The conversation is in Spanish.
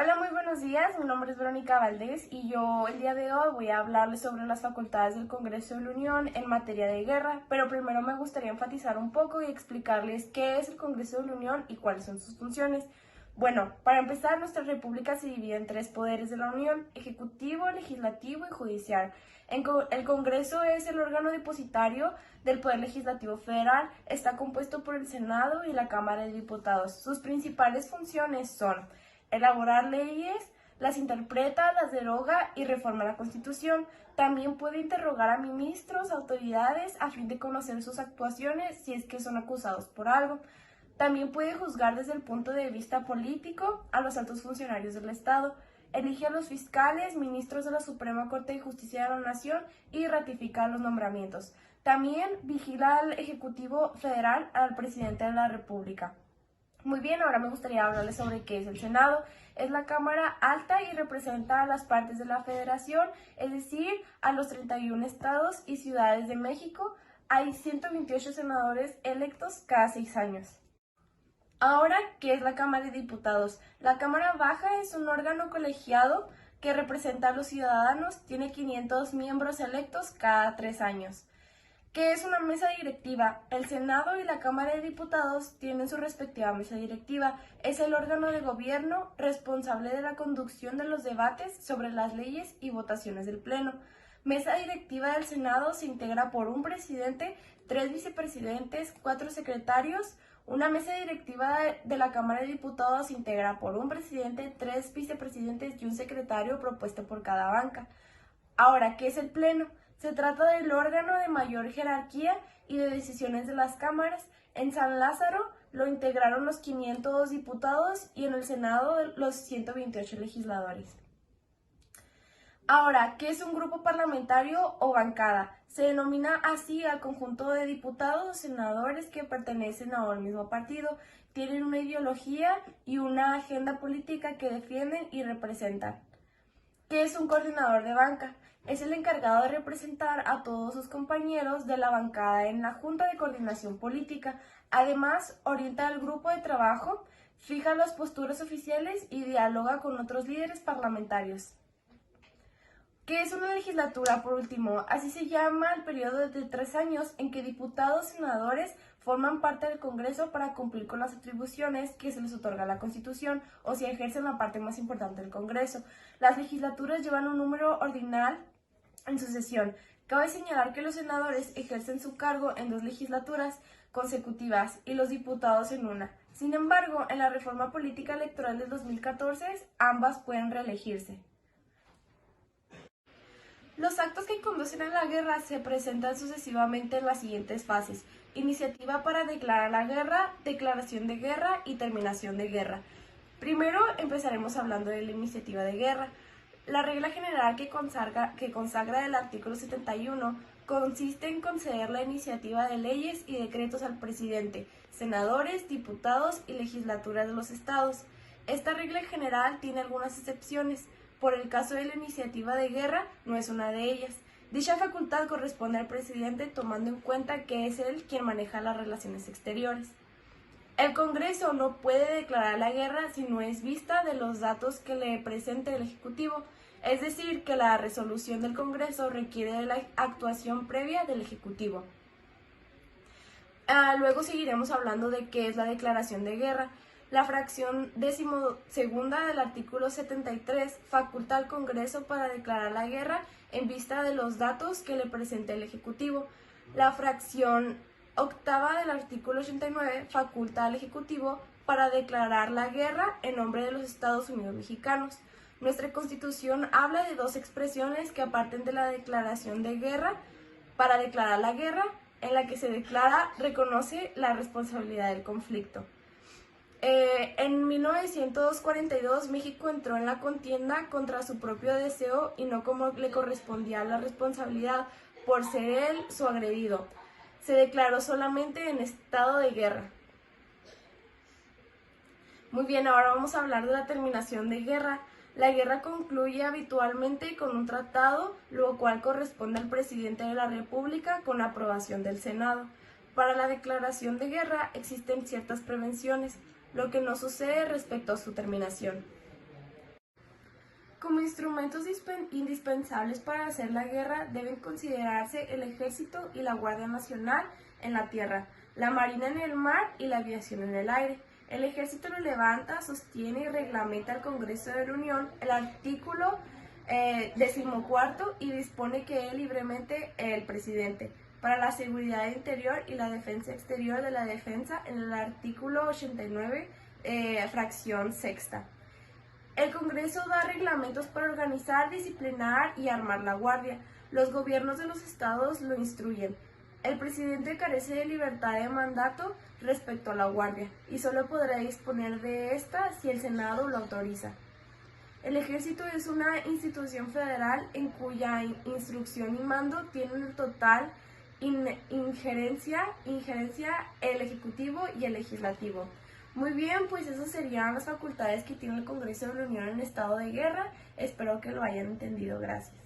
Hola, muy buenos días. Mi nombre es Verónica Valdés y yo el día de hoy voy a hablarles sobre las facultades del Congreso de la Unión en materia de guerra, pero primero me gustaría enfatizar un poco y explicarles qué es el Congreso de la Unión y cuáles son sus funciones. Bueno, para empezar, nuestra república se divide en tres poderes de la Unión: ejecutivo, legislativo y judicial. El Congreso es el órgano depositario del Poder Legislativo Federal. Está compuesto por el Senado y la Cámara de Diputados. Sus principales funciones son elaborar leyes, las interpreta, las deroga y reforma la Constitución. También puede interrogar a ministros, autoridades, a fin de conocer sus actuaciones si es que son acusados por algo. También puede juzgar desde el punto de vista político a los altos funcionarios del Estado. Elige a los fiscales, ministros de la Suprema Corte de Justicia de la Nación y ratifica los nombramientos. También vigila al Ejecutivo Federal, al presidente de la República. Muy bien, ahora me gustaría hablarles sobre qué es el Senado. Es la Cámara Alta y representa a las partes de la Federación, es decir, a los 31 estados y ciudades de México. Hay 128 senadores electos cada 6 años. Ahora, ¿qué es la Cámara de Diputados? La Cámara Baja es un órgano colegiado que representa a los ciudadanos, tiene 500 miembros electos cada 3 años. ¿Qué es una mesa directiva? El Senado y la Cámara de Diputados tienen su respectiva mesa directiva. Es el órgano de gobierno responsable de la conducción de los debates sobre las leyes y votaciones del Pleno. Mesa directiva del Senado se integra por un presidente, 3 vicepresidentes, 4 secretarios. Una mesa directiva de la Cámara de Diputados se integra por un presidente, 3 vicepresidentes y un secretario propuesto por cada banca. Ahora, ¿qué es el Pleno? Se trata del órgano de mayor jerarquía y de decisiones de las cámaras. En San Lázaro lo integraron los 500 diputados y en el Senado los 128 legisladores. Ahora, ¿qué es un grupo parlamentario o bancada? Se denomina así al conjunto de diputados o senadores que pertenecen a un mismo partido, tienen una ideología y una agenda política que defienden y representan. ¿Qué es un coordinador de banca? Es el encargado de representar a todos sus compañeros de la bancada en la Junta de Coordinación Política. Además, orienta al grupo de trabajo, fija las posturas oficiales y dialoga con otros líderes parlamentarios. ¿Qué es una legislatura, por último? Así se llama el periodo de 3 años en que diputados y senadores forman parte del Congreso para cumplir con las atribuciones que se les otorga la Constitución o si ejercen la parte más importante del Congreso. Las legislaturas llevan un número ordinal en sucesión. Cabe señalar que los senadores ejercen su cargo en 2 legislaturas consecutivas y los diputados en una. Sin embargo, en la reforma política electoral del 2014, ambas pueden reelegirse. Los actos que conducen a la guerra se presentan sucesivamente en las siguientes fases: iniciativa para declarar la guerra, declaración de guerra y terminación de guerra. Primero empezaremos hablando de la iniciativa de guerra. La regla general que consagra el artículo 71 consiste en conceder la iniciativa de leyes y decretos al presidente, senadores, diputados y legislaturas de los estados. Esta regla general tiene algunas excepciones. Por el caso de la iniciativa de guerra, no es una de ellas. Dicha facultad corresponde al presidente tomando en cuenta que es él quien maneja las relaciones exteriores. El Congreso no puede declarar la guerra si no es vista de los datos que le presente el Ejecutivo, es decir, que la resolución del Congreso requiere de la actuación previa del Ejecutivo. Luego seguiremos hablando de qué es la declaración de guerra. La fracción 12ª del artículo 73 faculta al Congreso para declarar la guerra en vista de los datos que le presente el Ejecutivo. La fracción 8ª del artículo 89 faculta al Ejecutivo para declarar la guerra en nombre de los Estados Unidos mexicanos. Nuestra Constitución habla de 2 expresiones que aparten de la declaración de guerra. Para declarar la guerra, en la que se declara, reconoce la responsabilidad del conflicto. En 1942 México entró en la contienda contra su propio deseo y no como le correspondía la responsabilidad por ser él su agredido. Se declaró solamente en estado de guerra. Muy bien, ahora vamos a hablar de la terminación de guerra. La guerra concluye habitualmente con un tratado, lo cual corresponde al presidente de la República con aprobación del Senado. Para la declaración de guerra existen ciertas prevenciones, lo que no sucede respecto a su terminación. Como instrumentos indispensables para hacer la guerra deben considerarse el Ejército y la Guardia Nacional en la tierra, la Marina en el mar y la aviación en el aire. El Ejército lo levanta, sostiene y reglamenta el Congreso de la Unión, el artículo 14 y dispone que libremente el presidente. Para la seguridad interior y la defensa exterior de la defensa en el artículo 89, fracción sexta. El Congreso da reglamentos para organizar, disciplinar y armar la Guardia. Los gobiernos de los estados lo instruyen. El presidente carece de libertad de mandato respecto a la Guardia y solo podrá disponer de esta si el Senado lo autoriza. El Ejército es una institución federal en cuya instrucción y mando tienen total injerencia el Ejecutivo y el Legislativo. Muy bien, pues esas serían las facultades que tiene el Congreso de la Unión en estado de guerra. Espero que lo hayan entendido. Gracias.